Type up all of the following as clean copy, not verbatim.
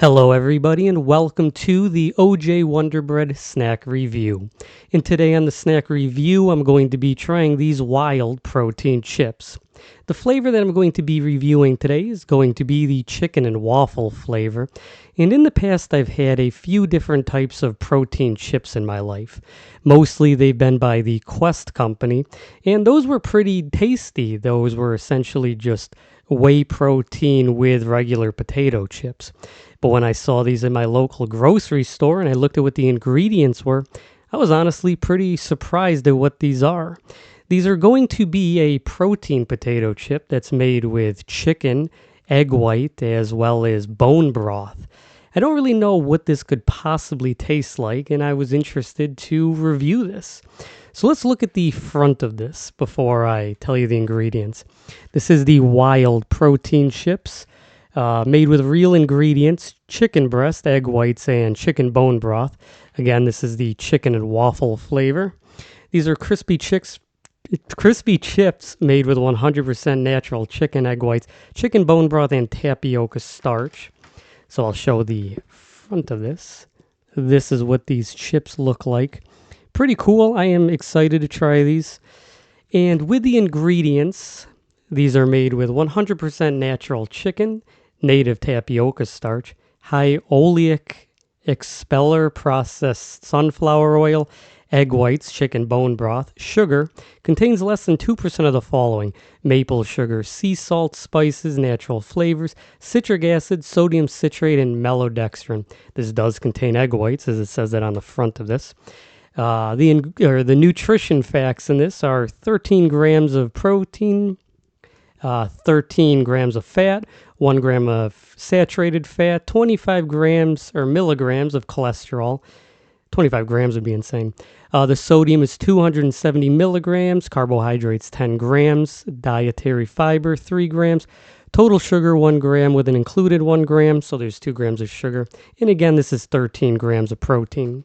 Hello everybody and welcome to the OJWonderbread snack review. And today on the snack review I'm going to be trying these Wilde protein chips. The flavor that I'm going to be reviewing today is going to be the chicken and waffle flavor. And in the past I've had a few different types of protein chips in my life. Mostly they've been by the Quest company and those were pretty tasty. Those were essentially just whey protein with regular potato chips. But when I saw these in my local grocery store and I looked at what the ingredients were, I was honestly pretty surprised at what these are. These are going to be a protein potato chip that's made with chicken, egg white, as well as bone broth. I don't really know what this could possibly taste like, and I was interested to review this. So let's look at the front of this before I tell you the ingredients. This is the Wilde protein chips. Made with real ingredients, chicken breast, egg whites, and chicken bone broth. Again, this is the chicken and waffle flavor. These are crispy chips made with 100% natural chicken, egg whites, chicken bone broth, and tapioca starch. So I'll show the front of this. This is what these chips look like. Pretty cool. I am excited to try these. And with the ingredients, these are made with 100% natural chicken, native tapioca starch, high oleic expeller processed sunflower oil, egg whites, chicken bone broth, sugar, contains less than 2% of the following: maple sugar, sea salt, spices, natural flavors, citric acid, sodium citrate, and maltodextrin. This does contain egg whites, as it says that on the front of this. The nutrition facts in this are 13 grams of protein, 13 grams of fat, 1 gram of saturated fat, 25 grams or milligrams of cholesterol. 25 grams would be insane. The sodium is 270 milligrams, carbohydrates 10 grams, dietary fiber 3 grams, total sugar 1 gram with an included 1 gram, so there's 2 grams of sugar. And again, this is 13 grams of protein.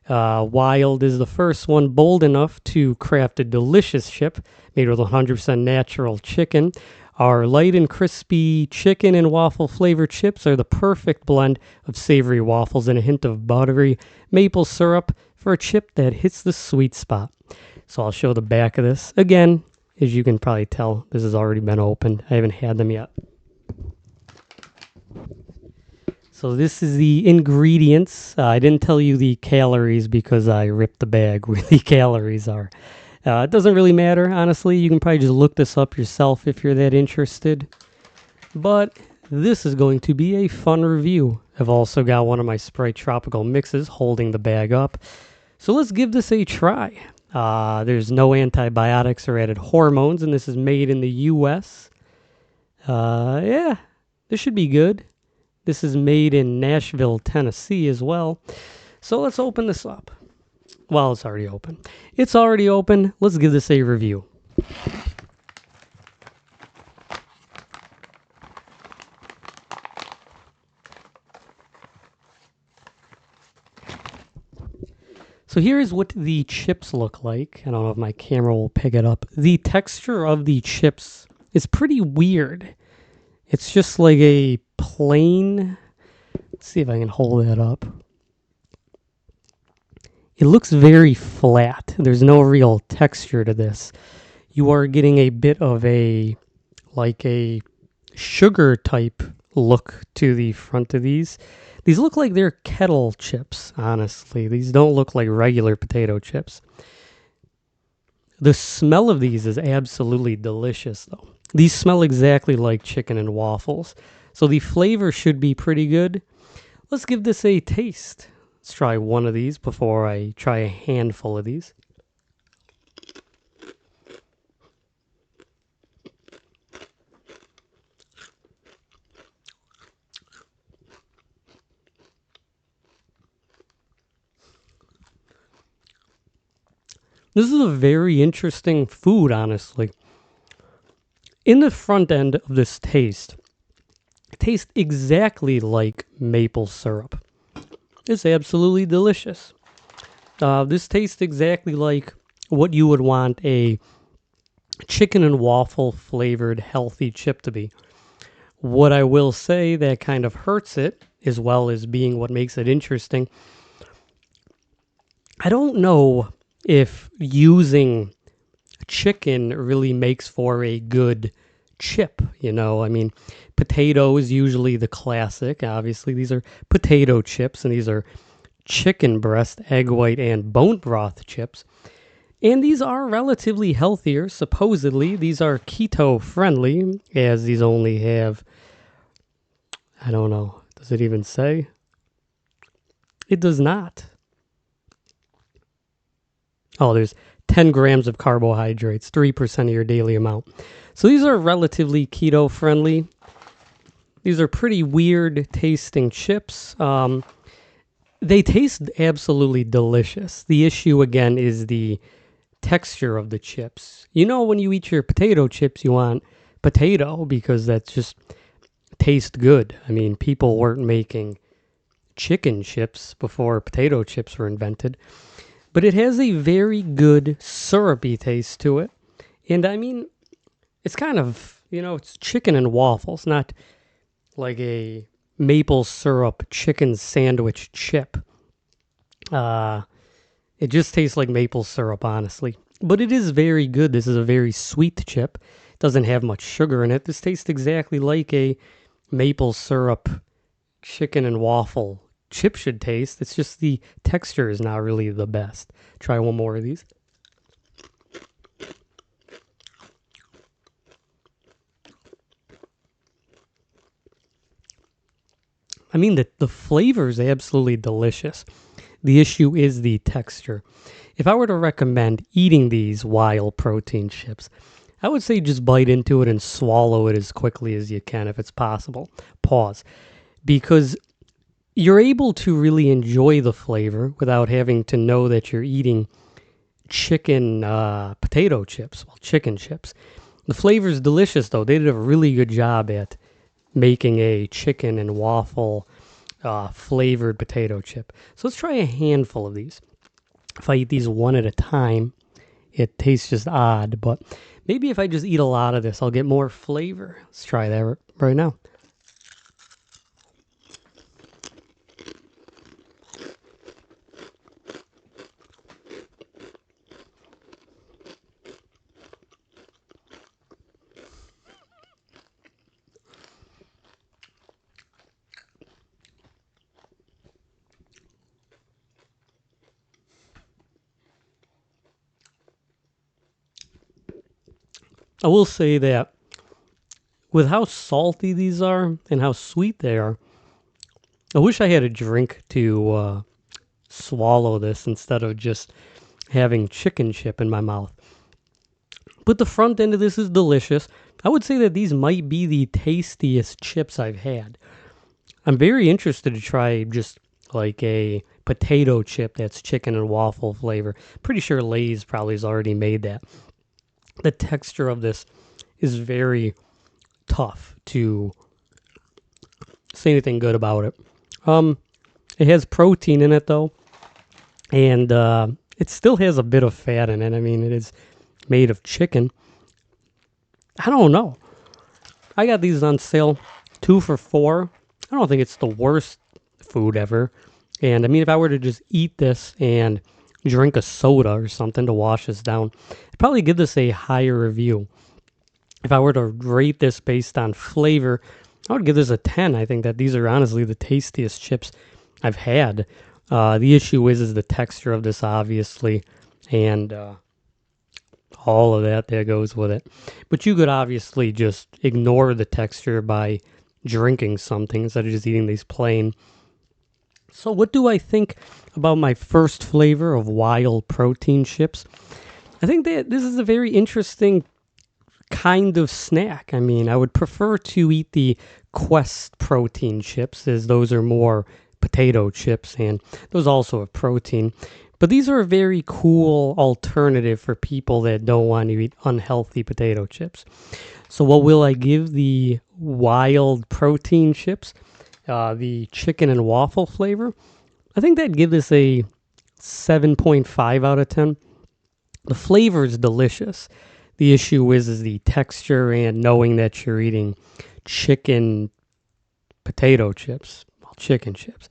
Wilde is the first one bold enough to craft a delicious chip made with 100% natural chicken. Our light and crispy chicken and waffle flavored chips are the perfect blend of savory waffles and a hint of buttery maple syrup for a chip that hits the sweet spot. So I'll show the back of this. Again, as you can probably tell, this has already been opened. I haven't had them yet. So this is the ingredients. I didn't tell you the calories because I ripped the bag where the calories are. It doesn't really matter, honestly. You can probably just look this up yourself if you're that interested. But this is going to be a fun review. I've also got one of my Sprite Tropical mixes holding the bag up. So let's give this a try. There's no antibiotics or added hormones, and this is made in the U.S. Yeah, this should be good. This is made in Nashville, Tennessee as well. So let's open this up. Well, it's already open. It's already open. Let's give this a review. So here's what the chips look like. I don't know if my camera will pick it up. The texture of the chips is pretty weird. It's just like a plain, let's see if I can hold that up. It looks very flat. There's no real texture to this. You are getting a bit of a sugar type look to the front of these. These look like they're kettle chips, honestly. These don't look like regular potato chips. The smell of these is absolutely delicious, though. These smell exactly like chicken and waffles. So the flavor should be pretty good. Let's give this a taste. Let's try one of these before I try a handful of these. This is a very interesting food, honestly. In the front end of this taste, it tastes exactly like maple syrup. It's absolutely delicious. This tastes exactly like what you would want a chicken and waffle flavored healthy chip to be. What I will say that kind of hurts it, as well as being what makes it interesting, I don't know if using chicken really makes for a good chip. I mean, potato is usually the classic. Obviously, these are potato chips, and these are chicken breast, egg white, and bone broth chips. And these are relatively healthier, supposedly. These are keto friendly, as these only have, I don't know, does it even say? It does not. Oh, there's 10 grams of carbohydrates, 3% of your daily amount. So these are relatively keto friendly. These are pretty weird tasting chips. They taste absolutely delicious. The issue, again, is the texture of the chips. When you eat your potato chips, you want potato because that's just tastes good. I mean, people weren't making chicken chips before potato chips were invented. But it has a very good syrupy taste to it. And I mean, it's kind of, it's chicken and waffles, not like a maple syrup chicken sandwich chip. It just tastes like maple syrup, honestly. But it is very good. This is a very sweet chip. It doesn't have much sugar in it. This tastes exactly like a maple syrup chicken and waffle chip should taste. It's just the texture is not really the best. Try one more of these. I mean, the flavor is absolutely delicious. The issue is the texture. If I were to recommend eating these Wilde protein chips, I would say just bite into it and swallow it as quickly as you can if it's possible. Pause. Because you're able to really enjoy the flavor without having to know that you're eating chicken potato chips, chicken chips. The flavor is delicious, though. They did a really good job at making a chicken and waffle flavored potato chip. So let's try a handful of these. If I eat these one at a time, it tastes just odd, but maybe if I just eat a lot of this, I'll get more flavor. Let's try that right now. I will say that with how salty these are and how sweet they are, I wish I had a drink to swallow this instead of just having chicken chip in my mouth. But the front end of this is delicious. I would say that these might be the tastiest chips I've had. I'm very interested to try just like a potato chip that's chicken and waffle flavor. Pretty sure Lay's probably has already made that. The texture of this is very tough to say anything good about it. It has protein in it though, and it still has a bit of fat in it. I mean, it is made of chicken. I don't know. I got these on sale, 2 for $4. I don't think it's the worst food ever. And I mean, if I were to just eat this and drink a soda or something to wash this down, I'd probably give this a higher review. If I were to rate this based on flavor, I would give this a 10. I think that these are honestly the tastiest chips I've had. The issue is the texture of this, obviously, and all of that goes with it. But you could obviously just ignore the texture by drinking something instead of just eating these plain. So what do I think about my first flavor of Wilde protein chips? I think that this is a very interesting kind of snack. I mean, I would prefer to eat the Quest protein chips, as those are more potato chips and those also have protein. But these are a very cool alternative for people that don't want to eat unhealthy potato chips. So what will I give the Wilde protein chips? The chicken and waffle flavor? I think that'd give this a 7.5 out of 10. The flavor is delicious. The issue is the texture and knowing that you're eating chicken potato chips, well, chicken chips.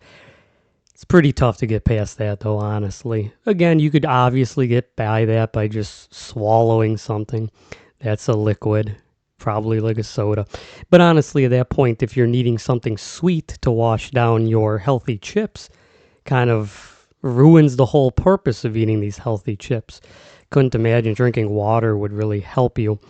It's pretty tough to get past that, though, honestly. Again, you could obviously get by that by just swallowing something. That's a liquid, probably like a soda. But honestly, at that point, if you're needing something sweet to wash down your healthy chips, kind of ruins the whole purpose of eating these healthy chips. Couldn't imagine drinking water would really help you.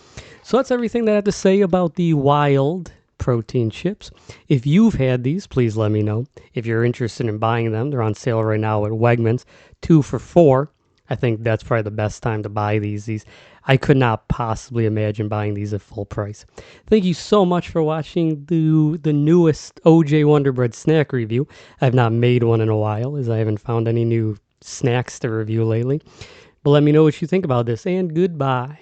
So that's everything that I have to say about the Wilde protein chips. If you've had these, please let me know. If you're interested in buying them, they're on sale right now at Wegmans, 2 for $4. I think that's probably the best time to buy these. I could not possibly imagine buying these at full price. Thank you so much for watching the newest OJ Wonderbread snack review. I've not made one in a while, as I haven't found any new snacks to review lately. But let me know what you think about this, and goodbye.